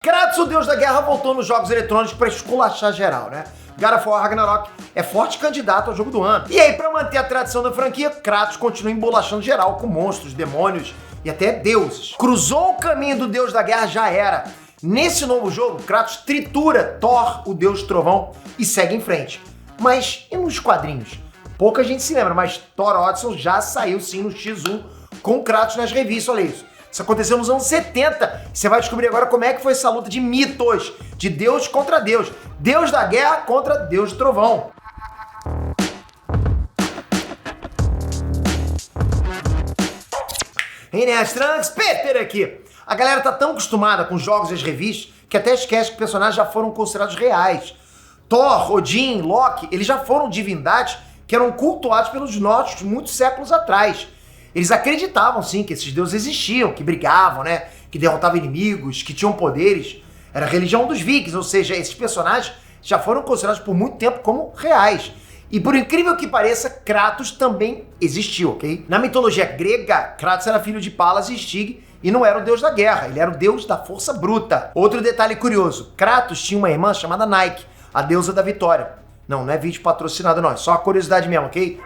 Kratos, o deus da guerra, voltou nos jogos eletrônicos pra esculachar geral, né? God of War Ragnarok é forte candidato ao jogo do ano. E aí, pra manter a tradição da franquia, Kratos continua embolachando geral com monstros, demônios e até deuses. Cruzou o caminho do deus da guerra, já era. Nesse novo jogo, Kratos tritura Thor, o deus do trovão, e segue em frente. Mas e nos quadrinhos? Pouca gente se lembra, mas Thor Odinson já saiu sim no X1 com Kratos nas revistas, olha isso. Isso aconteceu nos anos 70. Você vai descobrir agora como é que foi essa luta de mitos, de Deus contra Deus. Deus da guerra contra Deus do trovão. Inês Trunks, Peter aqui. A galera tá tão acostumada com os jogos e as revistas que até esquece que os personagens já foram considerados reais. Thor, Odin, Loki, eles já foram divindades que eram cultuados pelos nórdicos muitos séculos atrás. Eles acreditavam, sim, que esses deuses existiam, que brigavam, né? Que derrotavam inimigos, que tinham poderes. Era a religião dos vikings, ou seja, esses personagens já foram considerados por muito tempo como reais. E por incrível que pareça, Kratos também existiu, ok? Na mitologia grega, Kratos era filho de Palas e Stig e não era o deus da guerra, ele era o deus da força bruta. Outro detalhe curioso, Kratos tinha uma irmã chamada Nike, a deusa da vitória. Não é vídeo patrocinado não, é só uma curiosidade mesmo, ok?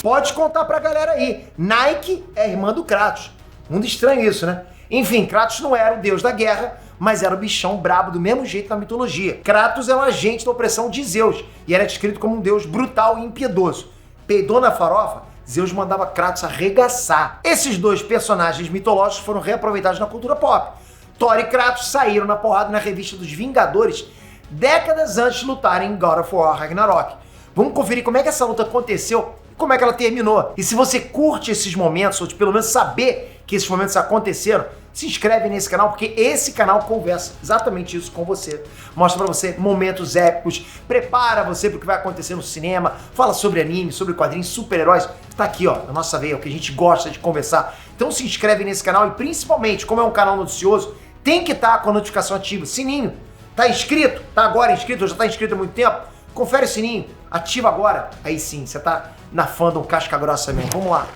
Pode contar pra galera aí. Nike é irmã do Kratos. Muito estranho isso, né? Enfim, Kratos não era o deus da guerra, mas era o bichão brabo do mesmo jeito na mitologia. Kratos é um agente da opressão de Zeus e era descrito como um deus brutal e impiedoso. Peidou na farofa, Zeus mandava Kratos arregaçar. Esses dois personagens mitológicos foram reaproveitados na cultura pop. Thor e Kratos saíram na porrada na revista dos Vingadores décadas antes de lutarem em God of War Ragnarok. Vamos conferir como é que essa luta aconteceu e como é que ela terminou. E se você curte esses momentos, ou de pelo menos saber que esses momentos aconteceram, se inscreve nesse canal, porque esse canal conversa exatamente isso com você. Mostra pra você momentos épicos, prepara você pro que vai acontecer no cinema, fala sobre anime, sobre quadrinhos, super-heróis. Tá aqui, ó, na nossa veia, o que a gente gosta de conversar. Então se inscreve nesse canal e principalmente, como é um canal noticioso, tem que estar com a notificação ativa, sininho. Tá inscrito? Tá agora inscrito? Ou já tá inscrito há muito tempo? Confere o sininho, ativa agora. Aí sim, você tá na fandom casca grossa mesmo. Vamos lá.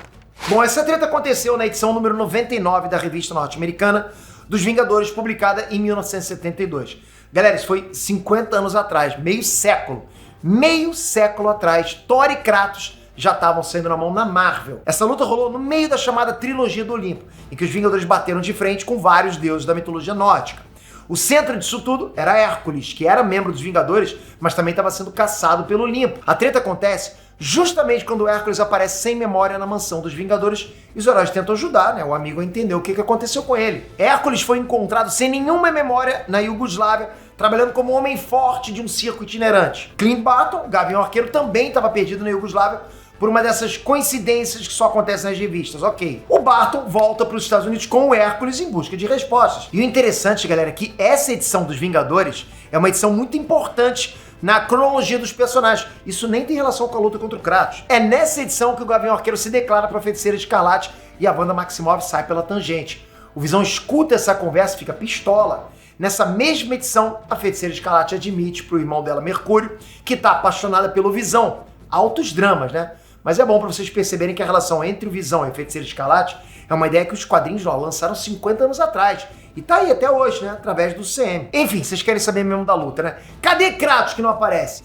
Bom, essa treta aconteceu na edição número 99 da revista norte-americana dos Vingadores, publicada em 1972. Galera, isso foi 50 anos atrás, meio século. Meio século atrás, Thor e Kratos já estavam saindo na mão na Marvel. Essa luta rolou no meio da chamada Trilogia do Olimpo, em que os Vingadores bateram de frente com vários deuses da mitologia nórdica. O centro disso tudo era Hércules, que era membro dos Vingadores, mas também estava sendo caçado pelo Olimpo. A treta acontece justamente quando Hércules aparece sem memória na mansão dos Vingadores e os heróis tentam ajudar, né, o amigo a entender o que aconteceu com ele. Hércules foi encontrado sem nenhuma memória na Iugoslávia, trabalhando como homem forte de um circo itinerante. Clint Barton, Gavião Arqueiro, também estava perdido na Iugoslávia por uma dessas coincidências que só acontecem nas revistas, ok. O Barton volta para os Estados Unidos com o Hércules em busca de respostas. E o interessante, galera, é que essa edição dos Vingadores é uma edição muito importante na cronologia dos personagens. Isso nem tem relação com a luta contra o Kratos. É nessa edição que o Gavião Arqueiro se declara para a Feiticeira Escarlate e a Wanda Maximoff sai pela tangente. O Visão escuta essa conversa e fica pistola. Nessa mesma edição, a Feiticeira Escarlate admite pro irmão dela, Mercúrio, que tá apaixonada pelo Visão. Altos dramas, né? Mas é bom para vocês perceberem que a relação entre o Visão e a Feiticeira Escarlate é uma ideia que os quadrinhos lançaram 50 anos atrás. E tá aí até hoje, né? Através do CM. Enfim, vocês querem saber mesmo da luta, né? Cadê Kratos que não aparece?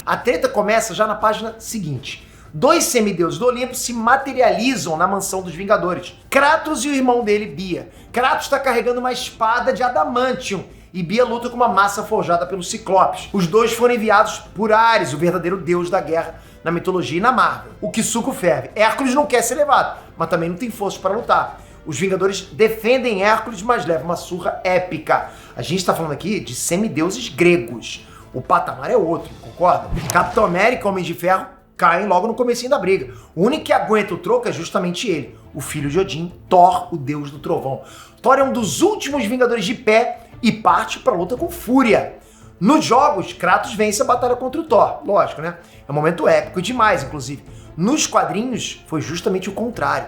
A treta começa já na página seguinte. Dois semideuses do Olimpo se materializam na mansão dos Vingadores. Kratos e o irmão dele, Bia. Kratos está carregando uma espada de adamantium e Bia luta com uma massa forjada pelos Ciclopes. Os dois foram enviados por Ares, o verdadeiro deus da guerra na mitologia e na Marvel. O que suco ferve. Hércules não quer ser levado, mas também não tem força para lutar. Os Vingadores defendem Hércules, mas levam uma surra épica. A gente está falando aqui de semideuses gregos. O patamar é outro, concorda? Capitão América, Homem de Ferro, caem logo no comecinho da briga. O único que aguenta o troco é justamente ele, o filho de Odin, Thor, o deus do trovão. Thor é um dos últimos Vingadores de pé e parte para a luta com fúria. Nos jogos, Kratos vence a batalha contra o Thor, lógico, né? É um momento épico demais, inclusive. Nos quadrinhos, foi justamente o contrário.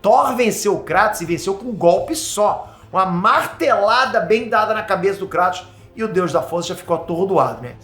Thor venceu o Kratos e venceu com um golpe só. Uma martelada bem dada na cabeça do Kratos e o deus da força já ficou atordoado, né?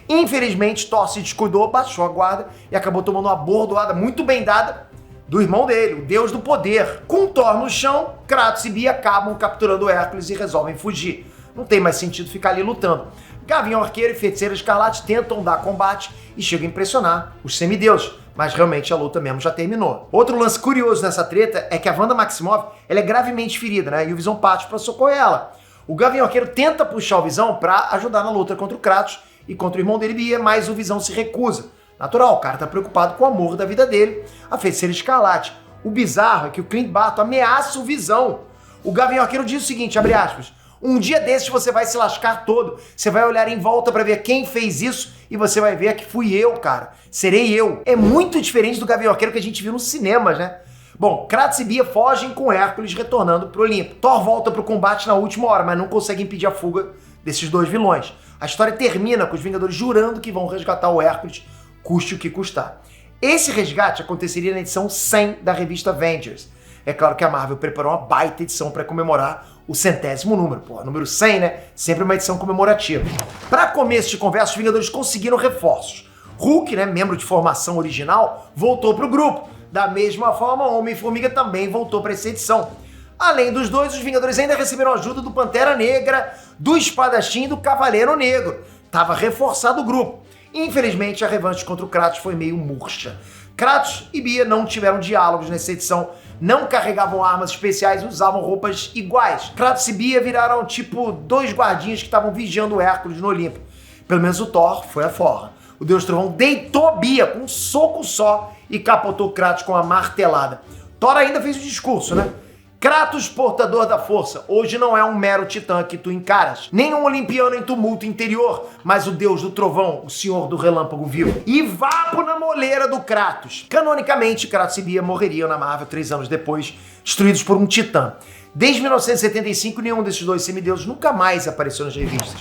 Infelizmente, Thor se descuidou, baixou a guarda e acabou tomando uma bordoada muito bem dada do irmão dele, o deus do poder. Com Thor no chão, Kratos e Bia acabam capturando Hércules e resolvem fugir. Não tem mais sentido ficar ali lutando. Gavião Arqueiro e Feiticeira Escarlate tentam dar combate e chegam a impressionar os semideuses, mas realmente a luta mesmo já terminou. Outro lance curioso nessa treta é que a Wanda Maximoff ela é gravemente ferida, né? E o Visão parte para socorrer ela. O Gavião Arqueiro tenta puxar o Visão para ajudar na luta contra o Kratos e contra o irmão dele Bia, mas o Visão se recusa. Natural, o cara tá preocupado com o amor da vida dele, a Feiticeira Escarlate. O bizarro é que o Clint Barton ameaça o Visão. O Gavião Arqueiro diz o seguinte, abre aspas, um dia desses você vai se lascar todo, você vai olhar em volta pra ver quem fez isso e você vai ver que fui eu, cara. Serei eu. É muito diferente do Gavião Arqueiro que a gente viu nos cinemas, né? Bom, Kratos e Bia fogem com Hércules retornando pro Olimpo. Thor volta pro combate na última hora, mas não consegue impedir a fuga desses dois vilões. A história termina com os Vingadores jurando que vão resgatar o Hércules, custe o que custar. Esse resgate aconteceria na edição 100 da revista Avengers. É claro que a Marvel preparou uma baita edição para comemorar o 100º número. Pô, número 100, né? Sempre uma edição comemorativa. Para começo de conversa, os Vingadores conseguiram reforços. Hulk, né, membro de formação original, voltou pro grupo. Da mesma forma, Homem-Formiga também voltou para essa edição. Além dos dois, os Vingadores ainda receberam ajuda do Pantera Negra, do Espadachim e do Cavaleiro Negro. Tava reforçado o grupo. Infelizmente, a revanche contra o Kratos foi meio murcha. Kratos e Bia não tiveram diálogos nessa edição, não carregavam armas especiais e usavam roupas iguais. Kratos e Bia viraram tipo dois guardinhas que estavam vigiando o Hércules no Olimpo. Pelo menos o Thor foi a forra. O Deus Trovão deitou Bia com um soco só e capotou Kratos com uma martelada. Thor ainda fez o discurso, né? Kratos, portador da força, hoje não é um mero titã que tu encaras, nem um olimpiano em tumulto interior, mas o deus do trovão, o senhor do relâmpago vivo. E vapo na moleira do Kratos. Canonicamente, Kratos e Bia morreriam na Marvel 3 anos depois, destruídos por um titã. Desde 1975, nenhum desses dois semideuses nunca mais apareceu nas revistas.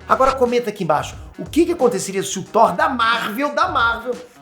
Agora comenta aqui embaixo, o que aconteceria se o Thor da Marvel,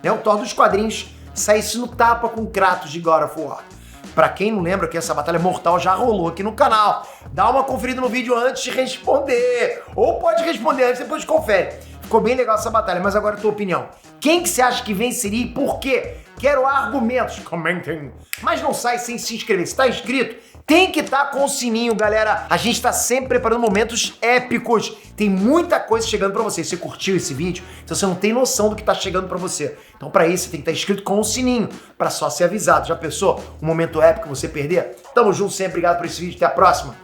né, o Thor dos quadrinhos, saísse no tapa com Kratos de God of War? Pra quem não lembra que essa batalha mortal já rolou aqui no canal, dá uma conferida no vídeo antes de responder. Ou pode responder antes, depois confere. Ficou bem legal essa batalha, mas agora a tua opinião. Quem que você acha que venceria e por quê? Quero argumentos, comentem. Mas não sai sem se inscrever. Se tá inscrito, tem que estar com o sininho, galera. A gente tá sempre preparando momentos épicos. Tem muita coisa chegando pra você. Você curtiu esse vídeo? Então você não tem noção do que tá chegando pra você. Então pra isso você tem que estar inscrito com o sininho, pra só ser avisado. Já pensou? Um momento épico você perder? Tamo junto sempre, obrigado por esse vídeo. Até a próxima.